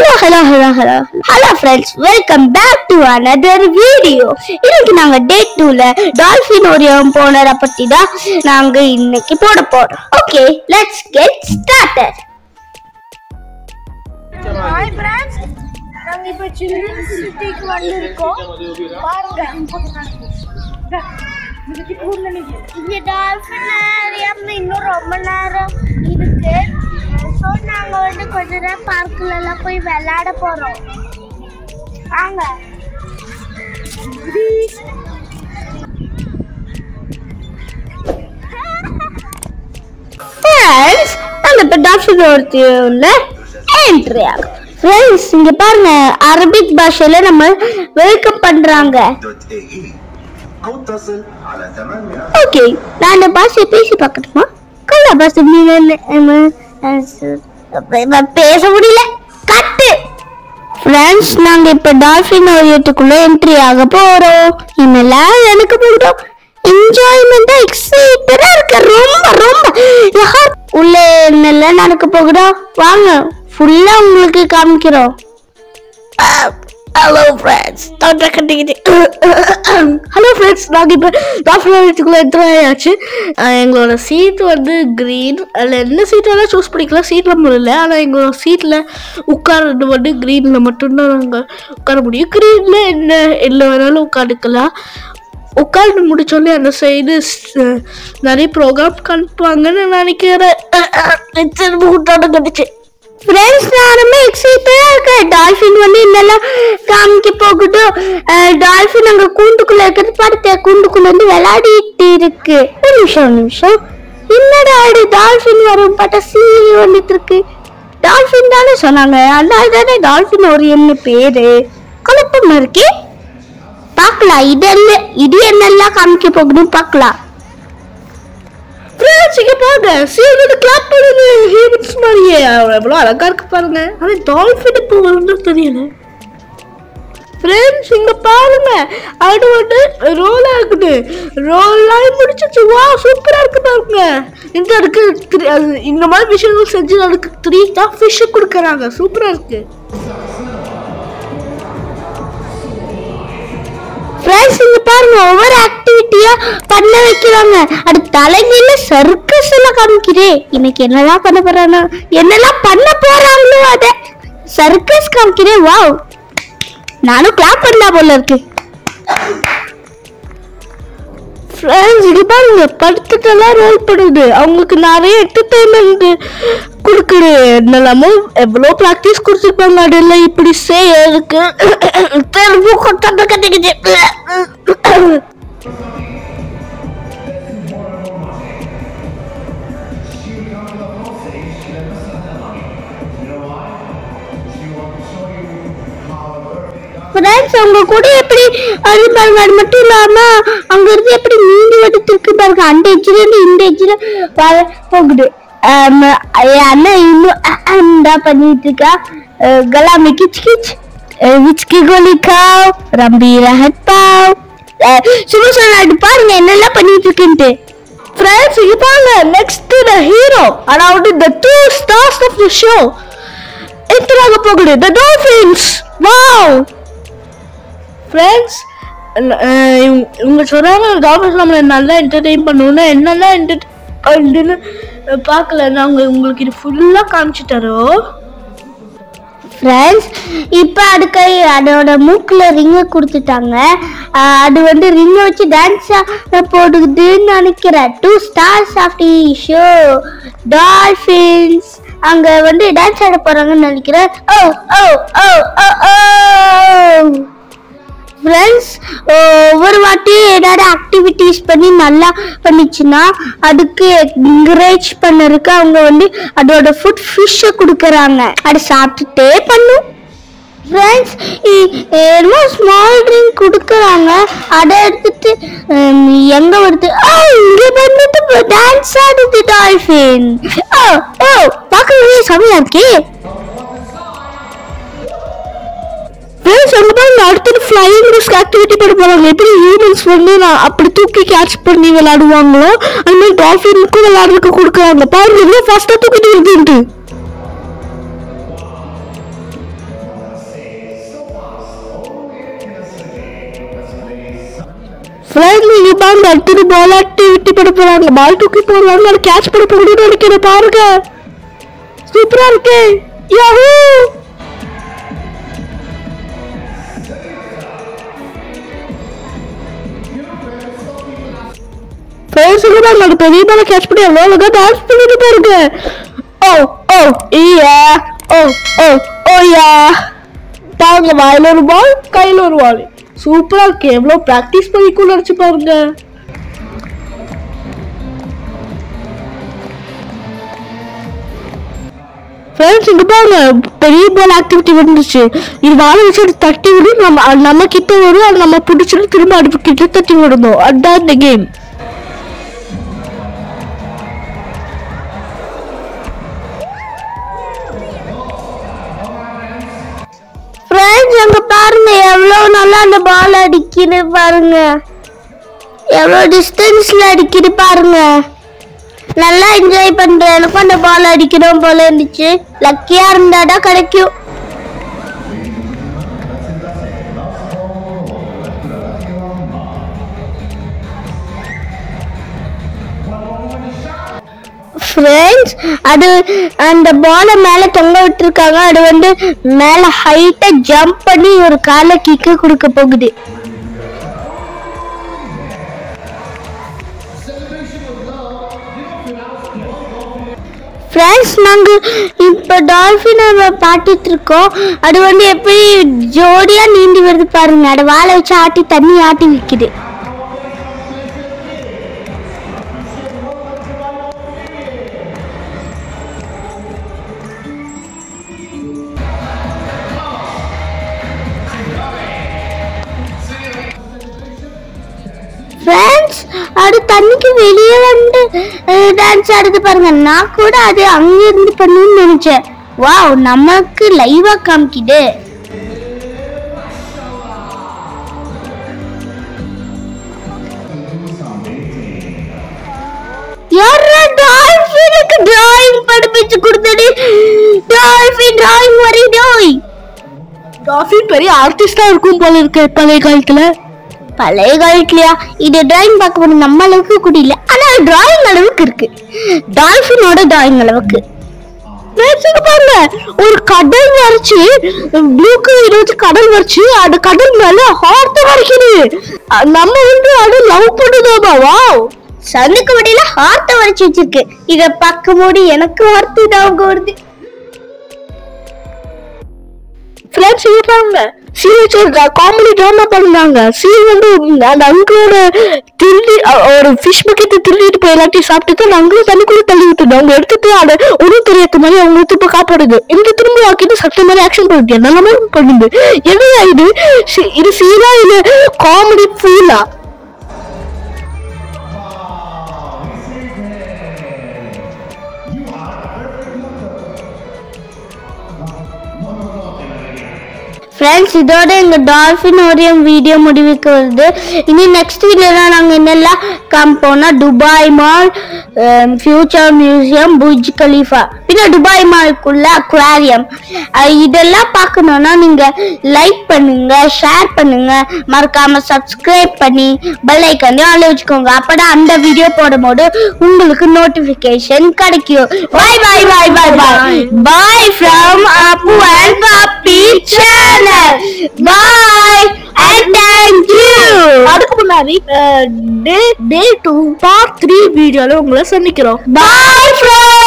Hello friends, welcome back to another video. இன்னைக்கு நாங்க டே 2ல dolphin ஓரியம் போனத பத்தி தான் நாங்க இன்னைக்கு போட போறோம். Okay, let's get started. Hi friends, நாங்க இப்ப சில்ட்ரன்ஸ் சிட்டிக்கு வந்திருக்கோம். பாருங்க. இந்த டால்ஃபின் ஏரியம் இன்னும் ரொம்ப நேரம் இருக்கு. சோ நாங்க வந்து கொஞ்ச நேரம் பார்க்ல எல்லாம் போய் விளையாட போறோம். வாங்க. Friends, நாங்க இப்ப டால்ஃபின் ஓரியம்ல என்ட்ரி ஆகும். Friends, இங்க பாருங்க அரபிக் பாஷையில நம்ம வெல்கம் பண்றாங்க. ஓகே, நான் இந்த பாஷையை பேசி பார்க்கட்டுமா? கல்லா பாஷை பேச முடியல. கட்டு. ஃப்ரெண்ட்ஸ், நாங்க இப்ப டால்ஃபின் ஓரியத்துக்குள்ள என்ட்ரி ஆக போறோம். இன்னெல்லாம் எனக்கு போகிறோம் என்ஜாய்மெண்டா எக்ஸைட்டடா இருக்கு. ரொம்ப உள்ள என்னெல்லாம் நடக்க போகிறோம் வாங்க ஃபுல்லா உங்களுக்கு காமிக்கிறோம். ஹலோ ஃப்ரெண்ட்ஸ், ஹலோ ஃப்ரெண்ட்ஸ், நாங்கள் இப்போ டால்ஃபின் என்ட்ரி ஆயாச்சு. எங்களோட சீட் வந்து க்ரீன். அதில் என்ன சீட் வேணால் சூஸ் பண்ணிக்கலாம், சீட்டில் முடியல. ஆனால் எங்களோட சீட்டில் உட்கார்றது வந்து க்ரீனில் மட்டும்தான் நாங்கள் உட்கார முடியும். க்ரீனில் என்ன எல்லாம் வேணாலும் உட்காந்துக்கலாம். உட்காந்து முடிச்சோடனே அந்த சைடு நிறைய ப்ரோக்ராம் காமிப்பாங்கன்னு நினைக்கிறேன். கட்டுச்சு. ஃப்ரெண்ட்ஸ், நானுமே எக்ஸைட்டடா இருக்கேன். டால்ஃபின் வந்து இன்னெல்லாம் காமிக்க போகட்டும். டால்ஃபின் அங்க கூண்டுக்குள்ள இருக்கிறது பார்த்து கூண்டுக்குள்ள வந்து விளையாடிட்டு இருக்கு. ஒரு நிமிஷம் என்னடா ஆடு டால்ஃபின் வரும் பார்த்தா சீரி வந்துட்டு இருக்கு. டால்ஃபின் தானே சொன்னாங்க, அதனால தானே டால்ஃபின் ஓரியம்னு பேரு. குழப்பமா இருக்கே. பார்க்கலாம் இது என்னெல்லாம் காமிக்க போகணும் பார்க்கலாம். இங்க பாருங்க, சீக்கிரம் கிளாப் பண்ணுங்க. ஹியூமன்ஸ் மாதிரியே எவ்வளோ அழகா இருக்கு பாருங்க. அது டால்ஃபின் இப்போ வந்து தெரியல. ஃப்ரெண்ட்ஸ், இங்க பாருங்க, அது வந்து ரோல் ஆகுது. ரோல் ஆகி முடிச்சிச்சு. வா, சூப்பரா இருக்கு பாருங்க. இந்த அதுக்கு இந்த மாதிரி விஷயங்கள் செஞ்சு அதுக்கு 3 தான் ஃபிஷ் கொடுக்குறாங்க. சூப்பரா இருக்கு. ஃப்ரெண்ட்ஸ், இங்க பாருங்க, ஒவ்வொரு ஆக்டிவிட்டியா பண்ண வைக்கிறாங்க. அது தலைமையில சர்க்கஸ் எல்லாம் காமிக்கிறே. இன்னைக்கு என்னெல்லாம் பண்ண போறாங்க, என்னெல்லாம் பண்ண போறாங்களோ அத சர்க்கஸ் காமிக்கிறேன். வாவ், நானும் கிளாப் பண்ணலாம் போல இருக்கு. ஃப்ரெண்ட்ஸ், இங்க பாருங்க, படுத்துட்டெல்லாம் ரோல் பண்ணுது. அவங்களுக்கு நிறைய என்டர்டைன்மெண்ட் கொடுக்குது. என்னெல்லாமோ எவ்வளோ ப்ராக்டிஸ் கொடுத்துருப்பாங்க. அதெல்லாம் இப்படி செய்யறதுக்கு கட்டிக்கிச்சு. ஃப்ரெண்ட்ஸ், அவங்க கூட எப்படி அது பாருங்க. அது மட்டும் இல்லாம அங்க இருந்து எப்படி நீண்டு எடுத்து இருக்கு பாருங்க. அந்த எஜ்ஜில இருந்து இந்த எஜ்ஜில போகுது. அண்ணன் இன்னும் பண்ணிட்டு இருக்கா. கலாமி கிச் கிச் விச்கி கோலி காவ் ரம்பி ரஹத் பாவ். சும்மா சொல்லாது பாருங்க என்னெல்லாம் பண்ணிட்டு இருக்குன்ட்டு. ஃப்ரெண்ட்ஸ், இங்க பாருங்க, நெக்ஸ்ட் த ஹீரோ, அதாவது the 2 stars of the show என்ட்ராக போகுது. the dolphins. வாவ் ஃப்ரெண்ட்ஸ், இவங்க சொல்றாங்க டால்ஃபின்ஸ் நம்மளை நல்லா என்டர்டெயின் பண்ணணும்னா என்னெல்லாம் என்டர்டெயின்னு பார்க்கல. நாங்கள் உங்களுக்கு இது ஃபுல்லாக காமிச்சு தரோம். ஃப்ரெண்ட்ஸ், இப்போ அதுக்கு அதோட மூக்கில் ரிங்கை கொடுத்துட்டாங்க. அது வந்து ரிங்கை வச்சு டான்ஸாக போடுதுன்னு நினைக்கிறேன். 2 stars of the show dolphins அங்கே வந்து டான்ஸ் ஆட போகிறாங்கன்னு நினைக்கிறேன். ஃப்ரெண்ட்ஸ், ஒவ்வொரு வாட்டியும் ஏதாவது ஆக்டிவிட்டிஸ் பண்ணி நல்லா பண்ணிச்சுன்னா அதுக்கு என்கரேஜ் பண்ணறதுக்கு அவங்க வந்து அதோட ஃபுட் ஃபிஷ்ஷை கொடுக்குறாங்க. அதை சாப்பிட்டுட்டே பண்ணும். ஃப்ரெண்ட்ஸ், ஏதோ ஸ்மால் ட்ரிங்க் கொடுக்குறாங்க. அதை எடுத்துட்டு எங்க வருது, இங்கே வந்துட்டு டான்ஸ் ஆடுது டால்ஃபின். பார்க்கவே செமையா இருக்கே. அடுத்தது ஃப்ளையிங் டிஸ்க் ஆக்டிவிட்டி பண்ண போறாங்க. எப்படி ஹியூமன்ஸ் வந்து அப்படி தூக்கி கேட்ச் பண்ணி விளையாடுவாங்களோ அந்த மாதிரி டால்ஃபினுக்கும் விளையாடுறதுக்கு கொடுக்குறாங்க. பாருங்க, ஃபாஸ்டா தூக்கிட்டு இருக்குன்ட்டு. ஃப்ரெண்ட்ஸ் இங்க பாருங்க அடுத்து பால் ஆக்டிவிட்டி பண்ண போறாங்க. பால் தூக்கி போடுறாங்க. அதை கேட்ச் பண்ண போகணும்னு நினைக்கிறேன். பாருங்க சூப்பரா இருக்கு. யாஹூ ஃப்ரெண்ட்ஸ் இங்க பாருங்க அந்த பெரிய பாலை கேட்ச் பண்ணி எவ்வளோ அழகா டான்ஸ் பண்ணிட்டு பாருங்க. ஓ ஓ யா ஓ ஓ ஓ யா பாருங்க வாயில ஒரு பால் கையில ஒரு பால். சூப்பரா இருக்கு. எவ்வளவு பிராக்டிஸ் பண்ணிக்கும் நினைச்சு பாருங்க. ஃப்ரெண்ட்ஸ் இங்க பாருங்க பெரிய பால் ஆக்டிவிட்டி வந்துருச்சு. இது வாழை வச்சு தட்டி விடும். நம்ம கிட்ட வரும். அது நம்ம பிடிச்சிட்டு திரும்ப அடுப்பு கிட்ட தட்டி விடணும். அதுதான் இந்த கேம். ஃப்ரெண்ட்ஸ் அங்க பாருங்க எவ்வளவு நல்லா அந்த பால் அடிக்குது பாருங்க. எவ்வளவு டிஸ்டன்ஸ்ல அடிக்குது பாருங்க. நல்லா என்ஜாய் பண்றேன். எனக்கும் அந்த பால் அடிக்கணும் போல இருந்துச்சு. லக்கியா இருந்தாடா கிடைக்கும். ஃப்ரெண்ட்ஸ் அது அந்த பாலை மேல தொங்க விட்டுருக்காங்க. அது வந்து மேல ஹைட்டா ஜம்ப் பண்ணி ஒரு காலை கிக்கு கொடுக்க போகுது. ஃப்ரெண்ட்ஸ் நாங்க இப்ப டால்பின் பாட்டிட்டு இருக்கோம். அது வந்து எப்படி ஜோடியா நீந்தி வருது பாருங்க. அது வாழை வச்சு ஆட்டி தண்ணி ஆட்டி விக்குது. ஃப்ரெண்ட்ஸ் அது தண்ணிக்கு வெளியே வந்து டான்ஸ் ஆடுது பாருங்க. நான் கூட அது அங்க இருந்து பண்ணணும்னு நினைச்சேன். வாவ் நமக்கு லைவா காமிக்குது. யாரா டால்பினுக்கு டிராயிங் படிப்பிச்சு கொடுத்தடி. டால்பின் டிராயிங் வரையோய். டால்பின் பெரிய ஆர்டிஸ்டா இருக்கும் போல இருக்கு பழைய காலத்துல. பழைய காலத்துலயா? இது டிராயிங் பார்க்க போது நம்ம அளவுக்கு கூட இல்ல. ஆனா டிராயிங் அளவுக்கு இருக்கு. டால்பினோட டிராயிங் அளவுக்கு. பாருங்க ஒரு கடல் வரைச்சு ப்ளூ கலர் வச்சு கடல் வரைச்சு அந்த கடல் மேல ஹார்ட் வரைக்குது. நம்ம வந்து அது லவ் பண்ணுதோமா. வாவ் சனுக்கு வடியில ஹார்ட்ட வரைச்சு வச்சிருக்கு. இத பார்க்கும் போது எனக்கு ஹார்ட் ஞாபகம் வருது. ஃப்ரெண்ட்ஸ் இருப்பாங்க சீரியஸ் காமெடி ட்ராமா பண்ணாங்க. சீன் வந்து அந்த அங்கோட திருடி ஒரு ஃபிஷ் பக்கெட் திருடிட்டு போய் எல்லாத்தையும் சாப்பிட்டு அந்த அங்களும் தண்ணிக்குள்ள தள்ளி விட்டுது. அவங்க எடுத்துட்டு அதை ஒன்றும் தெரியாத மாதிரி அவங்க திரும்ப காப்பாடுது. இந்த திரும்ப ஆக்கிட்டு சட்ட மாதிரி ஆக்ஷன் பண்ணுது. நல்ல மாதிரி பண்ணுது. என்ன இது சீரா இல்ல காமெடி ஃபீலா? ஃப்ரெண்ட்ஸ் இதோட எங்க டால்பின் ஓரியம் வீடியோ முடிவுக்கு வருது. இனி நெக்ஸ்ட் வீடியோல நாங்க என்னெல்லாம் காமிப்போம்னா Dubai mall, future museum, Burj Khalifa, பின்ன துபாய் மால்குள்ள அக்வாரியம். இதெல்லாம் பார்க்கணும்னா நீங்க லைக் பண்ணுங்க, ஷேர் பண்ணுங்க, மறக்காம சப்ஸ்கிரைப் பண்ணி பெல் ஐக்கானையும் ஆன் வச்சுக்கோங்க. அப்பதான் அந்த வீடியோ போடும்போது உங்களுக்கு நோட்டிபிகேஷன் கிடைக்கும். Bye bye bye bye bye bye from Appu and puppy channel. Bye and thank you. அதுக்கு முன்னாடி டே 2 பார்ட் 3 வீடியோல உங்களை சந்திக்கிறோம். Bye friends.